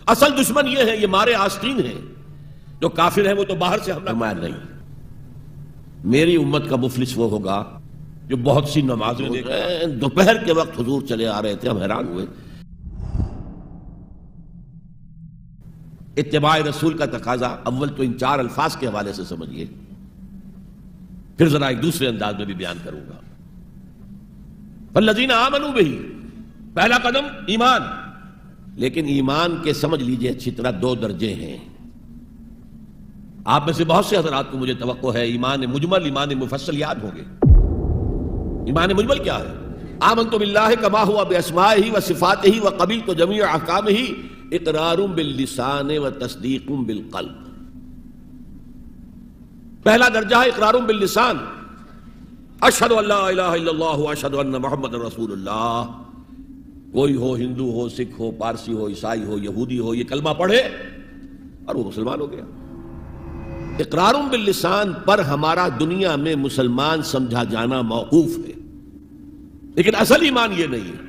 اصل دشمن یہ ہے، یہ مارے آستین ہیں. جو کافر ہیں وہ تو باہر سے حملہ فرمایا نہیں. میری امت کا مفلس وہ ہوگا جو بہت سی نمازیں دوپہر کے وقت حضور چلے آ رہے تھے، ہم حیران ہوئے. اتباع رسول کا تقاضا اول تو ان 4 الفاظ کے حوالے سے سمجھیے، پھر ذرا ایک دوسرے انداز میں بھی بیان کروں گا. فالذین آمنوا بہ، پہلا قدم ایمان. لیکن ایمان کے سمجھ لیجئے اچھی طرح 2 درجے ہیں. آپ میں سے بہت سے حضرات کو مجھے توقع ہے ایمان مجمل، ایمان مفصل یاد ہوں گے. ایمان مجمل کیا ہے؟ آمنت باللہ کما ہوا باسمائہ و صفاتہ و قبلت جمیع احکامہ اقرار باللسان و تصدیق بالقلب. پہلا درجہ ہے اقرار باللسان، اشہد ان لا الہ الا اللہ و اشہد ان محمد رسول اللہ. کوئی ہو، ہندو ہو، سکھ ہو، پارسی ہو، عیسائی ہو، یہودی ہو، یہ کلمہ پڑھے اور وہ مسلمان ہو گیا. اقرار باللسان پر ہمارا دنیا میں مسلمان سمجھا جانا موقوف ہے، لیکن اصل ایمان یہ نہیں ہے.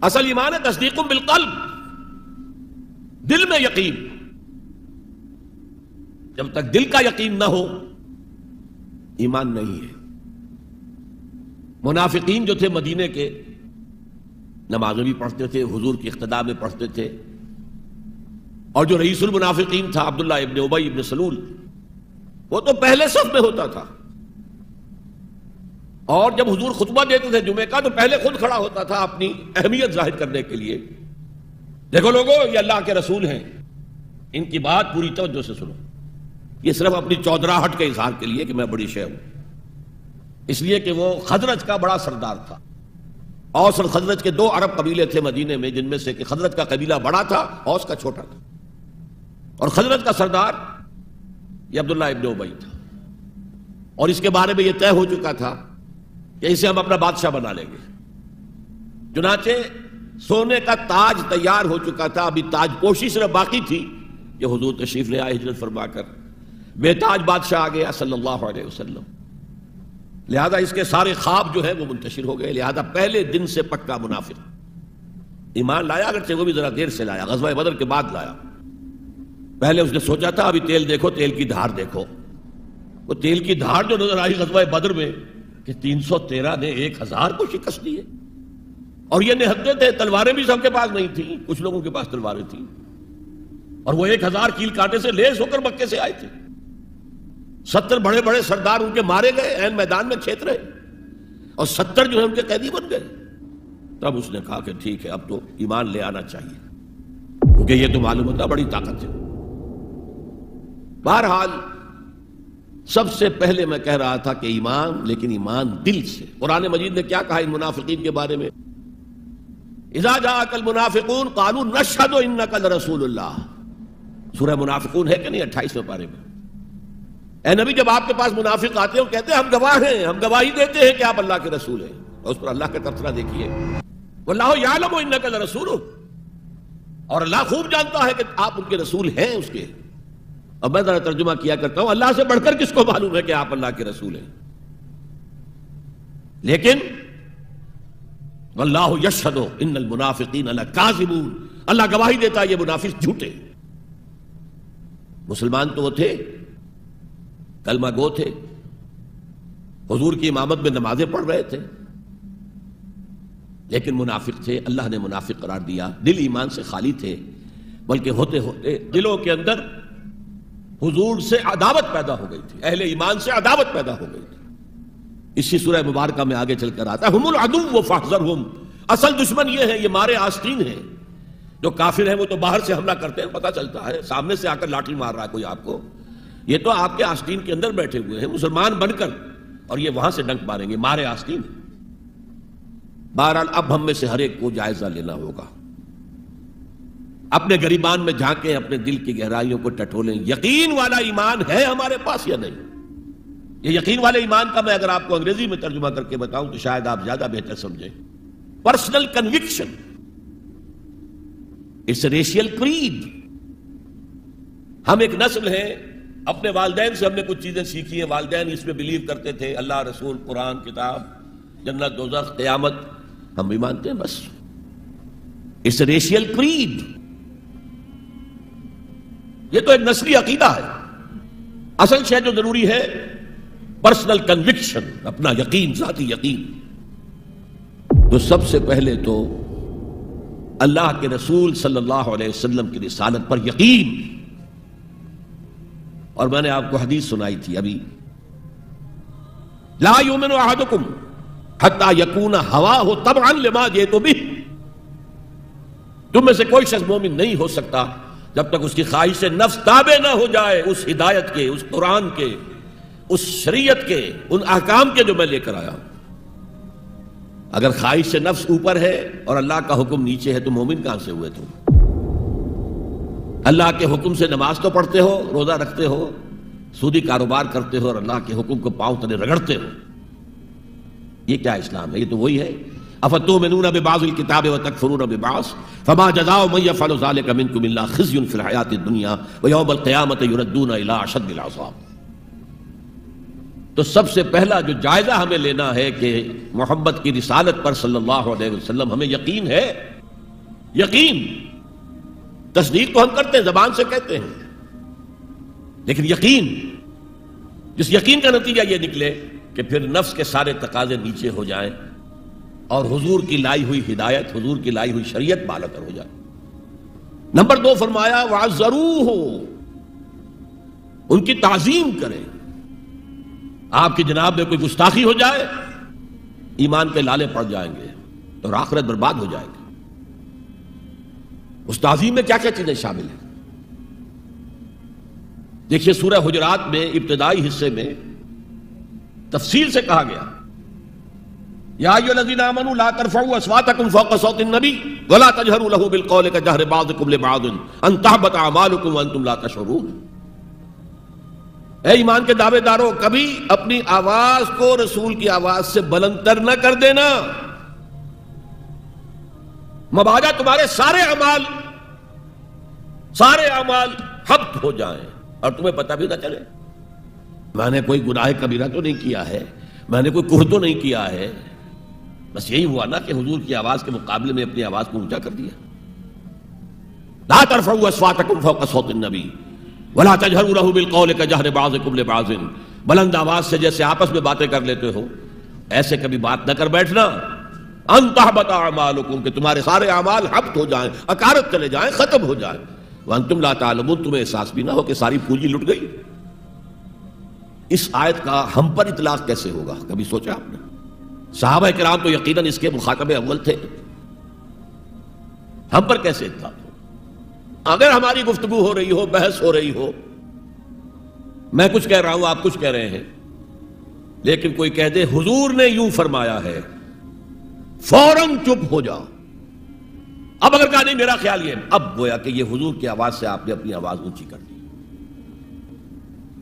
اصل ایمان ہے تصدیق بالقلب، دل میں یقین. جب تک دل کا یقین نہ ہو ایمان نہیں ہے. منافقین جو تھے مدینے کے، نمازیں بھی پڑھتے تھے، حضور کی اقتداء میں پڑھتے تھے، اور جو رئیس المنافقین تھا عبداللہ ابن ابی ابن سلول، وہ تو پہلے صف میں ہوتا تھا، اور جب حضور خطبہ دیتے تھے جمعے کا تو پہلے خود کھڑا ہوتا تھا اپنی اہمیت ظاہر کرنے کے لیے. دیکھو لوگو، یہ اللہ کے رسول ہیں، ان کی بات پوری توجہ سے سنو. یہ صرف اپنی چودراہٹ کے اظہار کے لیے کہ میں بڑی شے ہوں، اس لیے کہ وہ خزرج کا بڑا سردار تھا. اوس اور خزرج کے 2 عرب قبیلے تھے مدینے میں، جن میں سے کہ خزرج کا قبیلہ بڑا تھا، اوس کا چھوٹا تھا. اور خزرج کا سردار یہ عبداللہ ابن ابی تھا، اور اس کے بارے میں یہ طے ہو چکا تھا کہ اسے ہم اپنا بادشاہ بنا لیں گے. چنانچہ سونے کا تاج تیار ہو چکا تھا، ابھی تاج پوشی صرف باقی تھی کہ حضور تشریف لے آئے ہجرت فرما کر. بے تاج بادشاہ آ گیا صلی اللہ علیہ وسلم. لہذا اس کے سارے خواب جو ہے وہ منتشر ہو گئے. لہذا پہلے دن سے پکا منافق. ایمان لایا اگرچہ وہ بھی ذرا دیر سے لایا، غزوہ بدر کے بعد لایا. پہلے اس نے سوچا تھا ابھی تیل دیکھو، تیل کی دھار دیکھو. وہ تیل کی دھار جو نظر آئی غزوہ بدر میں کہ 313 نے 1000 کو شکست دی ہے، اور یہ نہتے تھے. تلواریں بھی سب کے پاس نہیں تھیں، کچھ لوگوں کے پاس تلواریں تھیں، اور وہ 1000 کیل کانٹے سے لیس ہو کر مکے سے آئے تھے. 70 بڑے بڑے سردار ان کے مارے گئے، عین میدان میں چھیت رہے، اور 70 جو ہے ان کے قیدی بن گئے. تب اس نے کہا کہ ٹھیک ہے، اب تو ایمان لے آنا چاہیے، کیونکہ یہ تو معلوم ہوتا بڑی طاقت ہے. بہرحال سب سے پہلے میں کہہ رہا تھا کہ ایمان، لیکن ایمان دل سے. قرآن مجید نے کیا کہا ان منافقین کے بارے میں؟ اذا جاءک المنافقون قالوا نشهد انک لرسول اللہ. سورہ منافقون ہے کہ نہیں 28ویں پارے میں؟ اے نبی، جب آپ کے پاس منافق آتے ہیں وہ کہتے ہیں ہم گواہ ہیں، ہم گواہی دیتے ہیں کہ آپ اللہ کے رسول ہیں. اور اس پر اللہ کا تبصرہ دیکھیے، واللہ یعلم انک لرسولہ، اور اللہ خوب جانتا ہے کہ آپ ان کے رسول ہیں اس کے. اب میں ذرا ترجمہ کیا کرتا ہوں، اللہ سے بڑھ کر کس کو معلوم ہے کہ آپ اللہ کے رسول ہیں؟ لیکن واللہ یشہد ان المنافقین لکاذبون، اللہ گواہی دیتا ہے یہ منافق جھوٹے. مسلمان تو وہ تھے، کلمہ گو تھے، حضور کی امامت میں نمازیں پڑھ رہے تھے، لیکن منافق تھے. اللہ نے منافق قرار دیا. دل ایمان سے خالی تھے، بلکہ ہوتے ہوتے دلوں کے اندر حضور سے عداوت پیدا ہو گئی تھی، اہل ایمان سے عداوت پیدا ہو گئی تھی. اسی سورہ مبارکہ میں آگے چل کر آتا ہے ہم العدو فاحذرہم. اصل دشمن یہ ہے، یہ مارے آستین ہیں. جو کافر ہیں وہ تو باہر سے حملہ کرتے ہیں، پتہ چلتا ہے، سامنے سے آ کر لاٹھی مار رہا ہے کوئی آپ کو. یہ تو آپ کے آستین کے اندر بیٹھے ہوئے ہیں مسلمان بن کر، اور یہ وہاں سے ڈنک ماریں گے، مارے آستین. بہرحال اب ہم میں سے ہر ایک کو جائزہ لینا ہوگا. اپنے گریبان میں جھانکیں، اپنے دل کی گہرائیوں کو ٹٹولیں. یقین والا ایمان ہے ہمارے پاس یا نہیں؟ یہ یقین والے ایمان کا میں اگر آپ کو انگریزی میں ترجمہ کر کے بتاؤں تو شاید آپ زیادہ بہتر سمجھیں. Personal conviction, it's a racial creed. ہم ایک نسل ہیں، اپنے والدین سے ہم نے کچھ چیزیں سیکھی ہیں. والدین اس میں بلیو کرتے تھے، اللہ، رسول، قرآن، کتاب، جنت، دوزخ، قیامت. ہم بھی مانتے ہیں، بس اٹس اے ریشیل کریڈ. یہ تو ایک نسلی عقیدہ ہے. اصل شے جو ضروری ہے پرسنل کنوکشن، اپنا یقین، ذاتی یقین. تو سب سے پہلے تو اللہ کے رسول صلی اللہ علیہ وسلم کی رسالت پر یقین. اور میں نے آپ کو حدیث سنائی تھی ابھی، لا یؤمن احدکم حتی یکون ہواہ تبعا لما جئت بہ. تم میں سے کوئی شخص مومن نہیں ہو سکتا جب تک اس کی خواہش نفس تابع نہ ہو جائے اس ہدایت کے، اس قرآن کے، اس شریعت کے، ان احکام کے جو میں لے کر آیا ہوں. اگر خواہش سے نفس اوپر ہے اور اللہ کا حکم نیچے ہے تو مومن کہاں سے ہوئے تم؟ اللہ کے حکم سے نماز تو پڑھتے ہو، روزہ رکھتے ہو، سودی کاروبار کرتے ہو اور اللہ کے حکم کو پاؤں تلے رگڑتے ہو. یہ کیا اسلام ہے؟ یہ تو وہی ہے افتؤمنون ببعض الکتاب وتکفرون ببعض فما جزاء من يفعل ذلك منكم الا خزي في الحياة الدنيا ويوم القيامة يردون الى اشد العذاب. تو سب سے پہلا جو جائزہ ہمیں لینا ہے کہ محمد کی رسالت پر صلی اللہ علیہ وسلم ہمیں یقین ہے. یقین، تصدیق تو ہم کرتے ہیں، زبان سے کہتے ہیں، لیکن یقین، جس یقین کا نتیجہ یہ نکلے کہ پھر نفس کے سارے تقاضے نیچے ہو جائیں اور حضور کی لائی ہوئی ہدایت، حضور کی لائی ہوئی شریعت بالا کر ہو جائے. نمبر 2 فرمایا وَعَزَّرُوهُ، ان کی تعظیم کریں. آپ کی جناب میں کوئی گستاخی ہو جائے ایمان کے لالے پڑ جائیں گے اور آخرت برباد ہو جائے گی. اس تعظیم میں کیا کیا چیزیں شامل ہیں؟ دیکھیے سورہ حجرات میں ابتدائی حصے میں تفصیل سے کہا گیا یا ایھا الذین آمنوا لا ترفعوا اصواتکم فوق صوت النبی ولا تجہروا له بالقول کجہر بعضکم لبعض ان تحبط اعمالکم وانتم لا تشعرون. اے ایمان کے دعوے دارو، کبھی اپنی آواز کو رسول کی آواز سے بلند تر نہ کر دینا، مبادا تمہارے سارے اعمال حبط ہو جائیں اور تمہیں پتہ بھی نہ چلے. میں نے کوئی گناہ کبیرہ تو نہیں کیا ہے، میں نے کوئی کفر تو نہیں کیا ہے، بس یہی ہوا نا کہ حضور کی آواز کے مقابلے میں اپنی آواز کو اونچا کر دیا. لا ترفعوا اصواتکم فوق صوت النبی ولا تجہروا له بالقول کجہر بعضکم لبعض. بلند آواز سے جیسے آپس میں باتیں کر لیتے ہو ایسے کبھی بات نہ کر بیٹھنا. ان تحبط اعمالکم، کہ تمہارے سارے اعمال حبط ہو جائیں، اکارت چلے جائیں، ختم ہو جائیں. وانتم لا تعلمون، تمہیں احساس بھی نہ ہو کہ ساری پونجی لٹ گئی. اس آیت کا ہم پر اطلاق کیسے ہوگا؟ کبھی سوچا آپ نے؟ صحابہ کرام تو یقیناً اس کے مخاطب اول تھے، ہم پر کیسے اطلاق ہو؟ اگر ہماری گفتگو ہو رہی ہو، بحث ہو رہی ہو، میں کچھ کہہ رہا ہوں، آپ کچھ کہہ رہے ہیں، لیکن کوئی کہہ دے حضور نے یوں فرمایا ہے، فوراً چپ ہو جاؤ. اب اگر کہا نہیں میرا خیال یہ، اب گویا کہ یہ حضور کی آواز سے آپ نے اپنی آواز اونچی کر دی.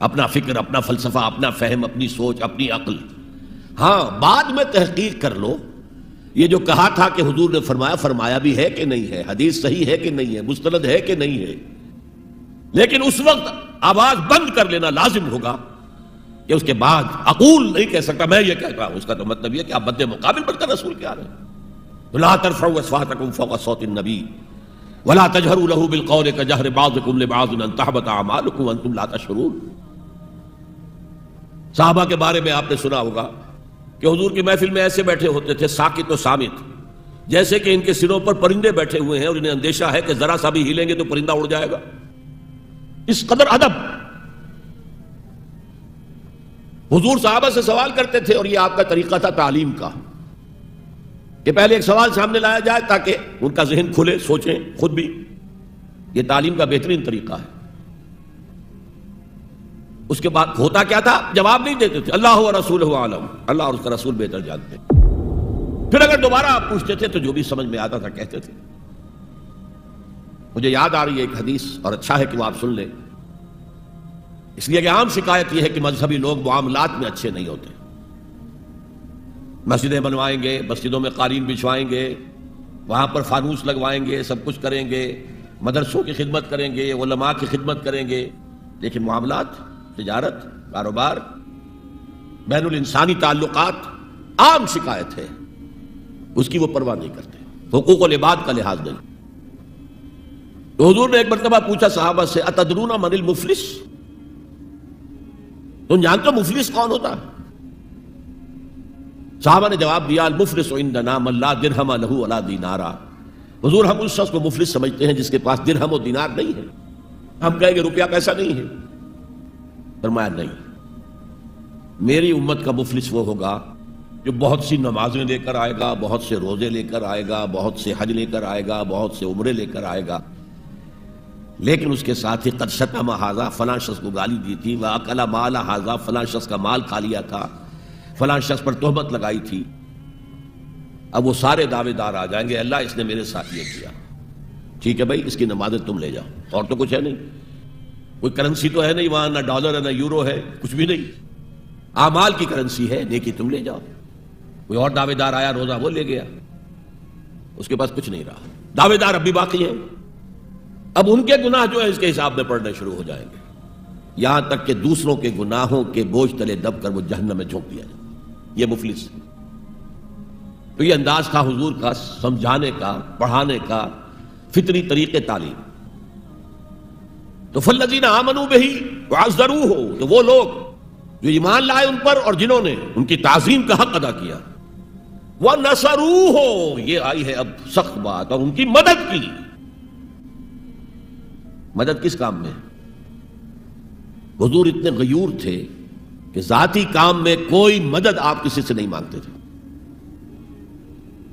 اپنا فکر، اپنا فلسفہ، اپنا فہم، اپنی سوچ، اپنی عقل. ہاں بعد میں تحقیق کر لو یہ جو کہا تھا کہ حضور نے فرمایا بھی ہے کہ نہیں ہے، حدیث صحیح ہے کہ نہیں ہے، مستند ہے کہ نہیں ہے. لیکن اس وقت آواز بند کر لینا لازم ہوگا کہ اس کے بعد اقول نہیں کہہ سکتا میں یہ کہتا ہوں. اس کا تو مطلب یہ کہ آپ بد مقابل بن کر رسول کے آ رہے ہیں. لا ترفعوا اصواتکم فوق صوت النبی ولا تجہروا له بالقول کجہر بعضکم لبعض ان تحبط اعمالکم وانتم لا تشعرون. صحابہ کے بارے میں آپ نے سنا ہوگا کہ حضور کی محفل میں ایسے بیٹھے ہوتے تھے ساکت و صامت، جیسے کہ ان کے سروں پر پرندے بیٹھے ہوئے ہیں اور انہیں اندیشہ ہے کہ ذرا سا بھی ہلیں گے تو پرندہ اڑ جائے گا. اس قدر ادب. حضور صحابہ سے سوال کرتے تھے اور یہ آپ کا طریقہ تھا تعلیم کا کہ پہلے ایک سوال سامنے لایا جائے تاکہ ان کا ذہن کھلے، سوچیں خود بھی. یہ تعلیم کا بہترین طریقہ ہے. اس کے بعد ہوتا کیا تھا؟ جواب نہیں دیتے تھے، اللہ و رسولہ عالم، اللہ اور اس کا رسول بہتر جانتے. پھر اگر دوبارہ آپ پوچھتے تھے تو جو بھی سمجھ میں آتا تھا کہتے تھے. مجھے یاد آ رہی ہے ایک حدیث اور اچھا ہے کہ وہ آپ سن لیں، اس لیے کہ عام شکایت یہ ہے کہ مذہبی لوگ معاملات میں اچھے نہیں ہوتے. مسجدیں بنوائیں گے، مسجدوں میں قالین بچھوائیں گے، وہاں پر فانوس لگوائیں گے، سب کچھ کریں گے، مدرسوں کی خدمت کریں گے، علماء کی خدمت کریں گے، لیکن معاملات، تجارت، کاروبار، بین الانسانی تعلقات عام شکایت ہے، اس کی وہ پرواہ نہیں کرتے. حقوق العباد کا لحاظ نہیں. تو حضور نے ایک مرتبہ پوچھا صحابہ سے اتدرون من المفلس، تم جانتے ہو مفلس کون ہوتا ہے؟ صحابہ نے جواب دیا المفلس عندنا من لا درہم لہ ولا دینارا، حضور ہم اس شخص کو مفلس سمجھتے ہیں جس کے پاس درہم و دینار نہیں ہے۔ ہم کہیں گے روپیہ پیسہ نہیں ہے، فرمایا نہیں، میری امت کا مفلس وہ ہوگا جو بہت سی نمازیں لے کر آئے گا، بہت سے روزے لے کر آئے گا، بہت سے حج لے کر آئے گا، بہت سے عمرے لے کر آئے گا، لیکن اس کے ساتھ ہی قد شتم ھذا، فلاں شخص کو گالی دی تھی، واکل مال ھذا، فلاں شخص کا مال کھا لیا تھا، فلاں شخص پر تہمت لگائی تھی۔ اب وہ سارے دعوے دار آ جائیں گے اللہ اس نے میرے ساتھ یہ کیا، ٹھیک ہے بھائی اس کی نمازیں تم لے جاؤ، اور تو کچھ ہے نہیں، کوئی کرنسی تو ہے نہیں وہاں، نہ ڈالر ہے نہ یورو ہے، کچھ بھی نہیں، اعمال کی کرنسی ہے، نیکی تم لے جاؤ۔ کوئی اور دعوے دار آیا، روزہ وہ لے گیا، اس کے پاس کچھ نہیں رہا، دعوے دار اب بھی باقی ہیں، اب ان کے گناہ جو ہے اس کے حساب میں پڑنے شروع ہو جائیں گے، یہاں تک کہ دوسروں کے گناہوں کے بوجھ تلے دب کر وہ جہنم میں جھونک دیا جائے۔ یہ مفلس ہے۔ تو یہ انداز تھا حضور کا سمجھانے کا، پڑھانے کا، فطری طریقے تعلیم۔ تو فالذین آمنوا بہ وعزروہ، تو وہ لوگ جو ایمان لائے ان پر اور جنہوں نے ان کی تعظیم کا حق ادا کیا، وَنَصَرُوهُ، یہ آئی ہے اب سخت بات، اور ان کی مدد کی۔ مدد کس کام میں؟ حضور اتنے غیور تھے کہ ذاتی کام میں کوئی مدد آپ کسی سے نہیں مانگتے تھے۔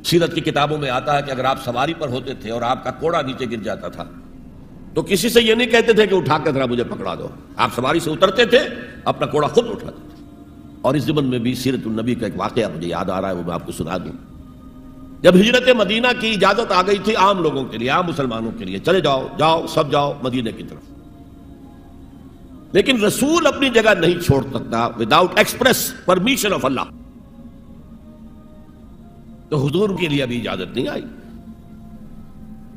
سیرت کی کتابوں میں آتا ہے کہ اگر آپ سواری پر ہوتے تھے اور آپ کا کوڑا نیچے گر جاتا تھا تو کسی سے یہ نہیں کہتے تھے کہ اٹھا کر ذرا مجھے پکڑا دو، آپ سواری سے اترتے تھے، اپنا کوڑا خود اٹھاتے تھے۔ اور اس ضمن میں بھی سیرت النبی کا ایک واقعہ مجھے یاد آ رہا ہے، وہ میں آپ کو سنا دوں۔ جب ہجرت مدینہ کی اجازت آ گئی تھی عام لوگوں کے لیے، عام مسلمانوں کے لیے، چلے جاؤ جاؤ سب جاؤ مدینہ کی طرف، لیکن رسول اپنی جگہ نہیں چھوڑ سکتا وداؤٹ ایکسپریس پرمیشن آف اللہ، تو حضور کے لیے ابھی اجازت نہیں آئی۔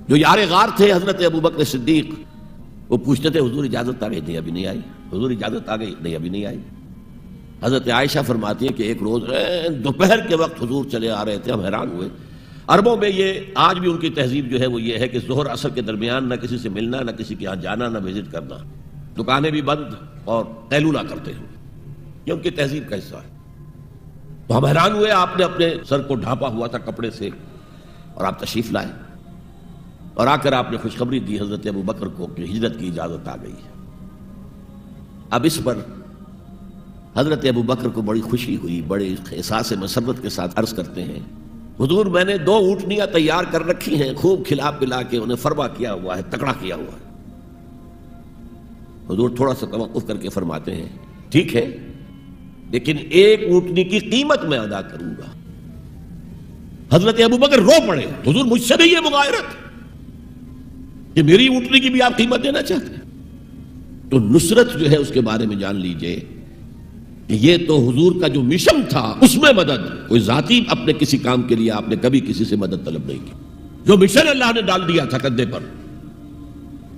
جو یار غار تھے حضرت ابوبکر صدیق، وہ پوچھتے تھے حضور اجازت آ گئی؟ نہیں ابھی نہیں آئی۔ حضور اجازت آ گئی؟ نہیں ابھی نہیں آئی۔ حضرت عائشہ فرماتی ہے کہ ایک روز دوپہر کے وقت حضور چلے آ رہے تھے، ہم حیران ہوئے۔ عربوں میں یہ آج بھی ان کی تہذیب جو ہے وہ یہ ہے کہ ظہر عصر کے درمیان نہ کسی سے ملنا، نہ کسی کے یہاں جانا، نہ وزٹ کرنا، دکانیں بھی بند اور قیلولہ کرتے ہیں، یہ ان کی تہذیب کا حصہ ہے۔ تو ہم حیران ہوئے، آپ نے اپنے سر کو ڈھانپا ہوا تھا کپڑے سے اور آپ تشریف لائے، اور آ کر آپ نے خوشخبری دی حضرت ابوبکر کو کہ ہجرت کی اجازت آ گئی ہے۔ اب اس پر حضرت ابوبکر کو بڑی خوشی ہوئی، بڑے احساس مسرت کے ساتھ عرض کرتے ہیں حضور میں نے 2 اونٹنیاں تیار کر رکھی ہیں، خوب کھلا پلا کے انہیں فروا کیا ہوا ہے، تکڑا کیا ہوا ہے۔ حضور تھوڑا سا توقف کر کے فرماتے ہیں ٹھیک ہے، لیکن 1 اونٹنی کی قیمت میں ادا کروں گا۔ حضرت ابوبکر رو پڑے، حضور مجھ سے نہیں ہے مغایرت کہ میری اونٹنی کی بھی آپ قیمت دینا چاہتے ہیں؟ تو نصرت جو ہے اس کے بارے میں جان لیجئے کہ یہ تو حضور کا جو مشن تھا اس میں مدد، کوئی ذاتی اپنے کسی کام کے لیے آپ نے کبھی کسی سے مدد طلب نہیں کی۔ جو مشن اللہ نے ڈال دیا تھا کندھے پر،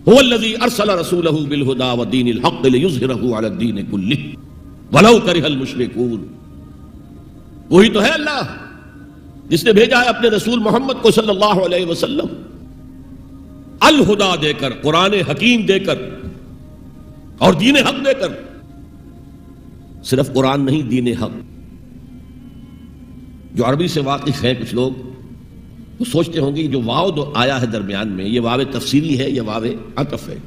هو الذی ارسل رسولہ بالہدی ودین الحق لیظہرہ علی الدین کلہ ولو کرہ المشرکون، وہی تو ہے اللہ جس نے بھیجا ہے اپنے رسول محمد کو صلی اللہ علیہ وسلم الہدا دے کر، قرآن حکیم دے کر اور دین حق دے کر۔ صرف قرآن نہیں، دین حق۔ جو عربی سے واقف ہیں کچھ لوگ وہ سوچتے ہوں گے جو واو آیا ہے درمیان میں، یہ واو تفسیری ہے یا واو عطف ہے؟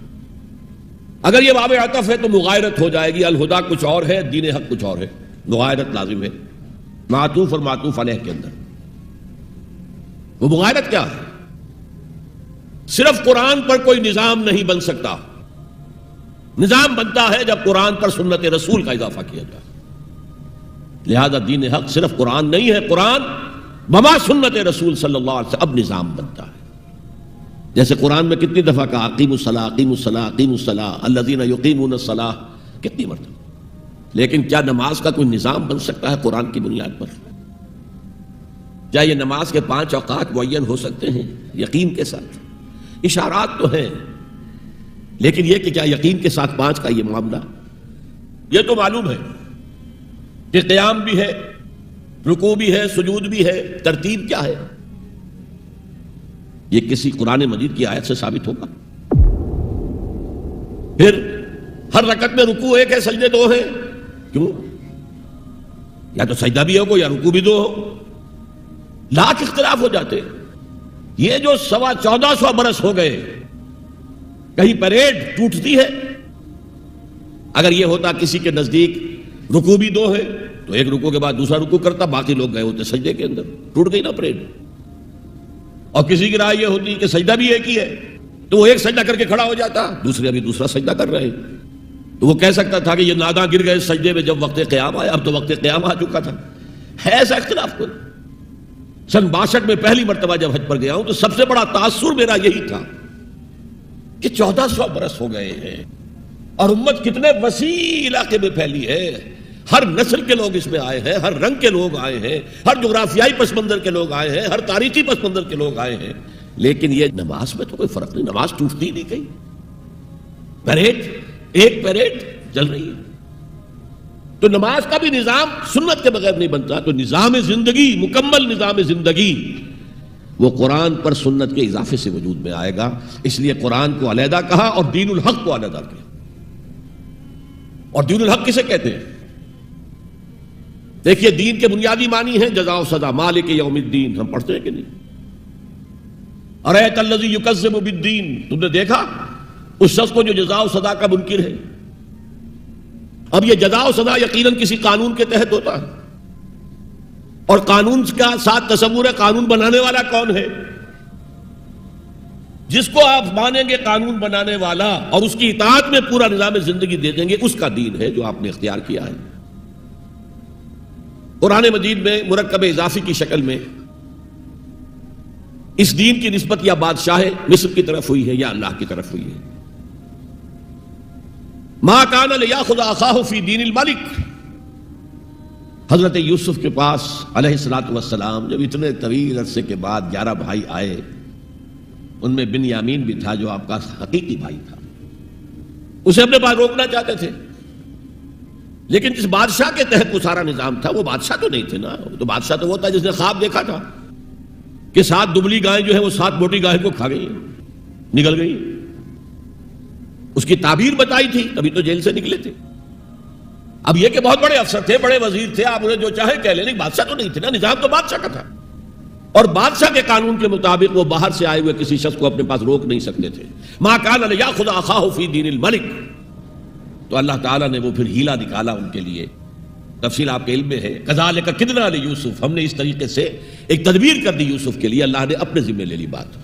اگر یہ واو عطف ہے تو مغایرت ہو جائے گی، الہدا کچھ اور ہے، دین حق کچھ اور ہے، مغایرت لازم ہے معطوف اور معطوف علیہ کے اندر۔ وہ مغایرت کیا ہے؟ صرف قرآن پر کوئی نظام نہیں بن سکتا، نظام بنتا ہے جب قرآن پر سنت رسول کا اضافہ کیا جائے۔ لہذا دین حق صرف قرآن نہیں ہے، قرآن بما سنت رسول صلی اللہ علیہ وسلم اب نظام بنتا ہے۔ جیسے قرآن میں کتنی دفعہ کہا اقیموا الصلاۃ اقیموا الصلاۃ اقیموا الصلاۃ الذین یقیمون الصلاۃ، کتنی مرتبہ؟ لیکن کیا نماز کا کوئی نظام بن سکتا ہے قرآن کی بنیاد پر؟ کیا یہ نماز کے 5 اوقات معین ہو سکتے ہیں یقین کے ساتھ؟ اشارات تو ہیں، لیکن یہ کہ کیا یقین کے ساتھ 5 کا یہ معاملہ؟ یہ تو معلوم ہے کہ قیام بھی ہے، رکوع بھی ہے، سجود بھی ہے، ترتیب کیا ہے؟ یہ کسی قرآن مجید کی آیت سے ثابت ہوگا؟ پھر ہر رکعت میں رکوع ایک ہے، سجدے دو ہیں، کیوں؟ یا تو سجدہ بھی ہو یا رکوع بھی دو ہو، لاکھ اختلاف ہو جاتے۔ یہ جو 1450 برس ہو گئے، کہیں پریڈ ٹوٹتی ہے؟ اگر یہ ہوتا کسی کے نزدیک رکوع بھی دو ہے تو ایک رکوع کے بعد دوسرا رکوع کرتا، باقی لوگ گئے ہوتے سجدے کے اندر، ٹوٹ گئی نا پریڈ۔ اور کسی کی رائے یہ ہوتی کہ سجدہ بھی ایک ہی ہے تو وہ ایک سجدہ کر کے کھڑا ہو جاتا، دوسرے ابھی دوسرا سجدہ کر رہے، تو وہ کہہ سکتا تھا کہ یہ ناداں گر گئے سجدے میں جب وقت قیام آیا، اب تو وقت قیام آ چکا تھا۔ ہے ایسا اختلاف کوئی؟ سن 62 میں پہلی مرتبہ جب حج پر گیا ہوں تو سب سے بڑا تاثر میرا یہی تھا کہ 1400 برس ہو گئے ہیں اور امت کتنے وسیع علاقے میں پھیلی ہے، ہر نسل کے لوگ اس میں آئے ہیں، ہر رنگ کے لوگ آئے ہیں، ہر جغرافیائی پس منظر کے لوگ آئے ہیں، ہر تاریخی پس منظر کے لوگ آئے ہیں، لیکن یہ نماز میں تو کوئی فرق نہیں، نماز ٹوٹتی نہیں کہیں، پیریڈ ایک پیریڈ چل رہی ہے۔ تو نماز کا بھی نظام سنت کے بغیر نہیں بنتا، تو نظام زندگی، مکمل نظام زندگی وہ قرآن پر سنت کے اضافے سے وجود میں آئے گا، اس لیے قرآن کو علیحدہ کہا اور دین الحق کو علیحدہ کہا۔ اور دین الحق کسے کہتے ہیں؟ دیکھیے دین کے بنیادی معنی ہیں جزا و سزا، مالک یوم الدین، ہم پڑھتے ہیں کہ نہیں؟ ارأیت الذی یکذب بالدین، تم نے دیکھا اس شخص کو جو جزا و سزا کا منکر ہے۔ اب یہ جزا و سزا یقیناً کسی قانون کے تحت ہوتا ہے، اور قانون کا ساتھ تصور ہے قانون بنانے والا کون ہے؟ جس کو آپ مانیں گے قانون بنانے والا اور اس کی اطاعت میں پورا نظام زندگی دے دیں گے، اس کا دین ہے جو آپ نے اختیار کیا ہے۔ قرآن مجید میں مرکب اضافی کی شکل میں اس دین کی نسبت یا بادشاہ مصر کی طرف ہوئی ہے یا اللہ کی طرف ہوئی ہے۔ ما کان لیاخذ اخاہ فی دین الملک، حضرت یوسف کے پاس علیہ الصلوۃ والسلام جب اتنے طویل عرصے کے بعد 11 بھائی آئے، ان میں بنیامین بھی تھا جو آپ کا حقیقی بھائی تھا، اسے اپنے پاس روکنا چاہتے تھے، لیکن جس بادشاہ کے تحت وہ سارا نظام تھا وہ بادشاہ تو نہیں تھے نا، تو بادشاہ تو وہ تھا جس نے خواب دیکھا تھا کہ 7 دبلی گائیں جو ہیں وہ 7 موٹی گائیں کو کھا گئی، نگل گئی، اس کی تعبیر بتائی تھی، تبھی تو جیل سے نکلے تھے۔ اب یہ کہ بہت بڑے افسر تھے، بڑے وزیر تھے، آپ انہیں جو چاہے کہہ لیں، بادشاہ تو نہیں تھے نا، نظام تو بادشاہ کا تھا، اور بادشاہ کے قانون کے مطابق وہ باہر سے آئے ہوئے کسی شخص کو اپنے پاس روک نہیں سکتے تھے۔ ما کان لیاخذ اخاہ فی دین الملک، تو اللہ تعالیٰ نے وہ پھر ہیلا نکالا ان کے لیے، تفصیل آپ کے علم میں ہے۔ کذالک کدنا لیوسف، ہم نے اس طریقے سے ایک تدبیر کر دی یوسف کے لیے، اللہ نے اپنے ذمہ لے لی بات۔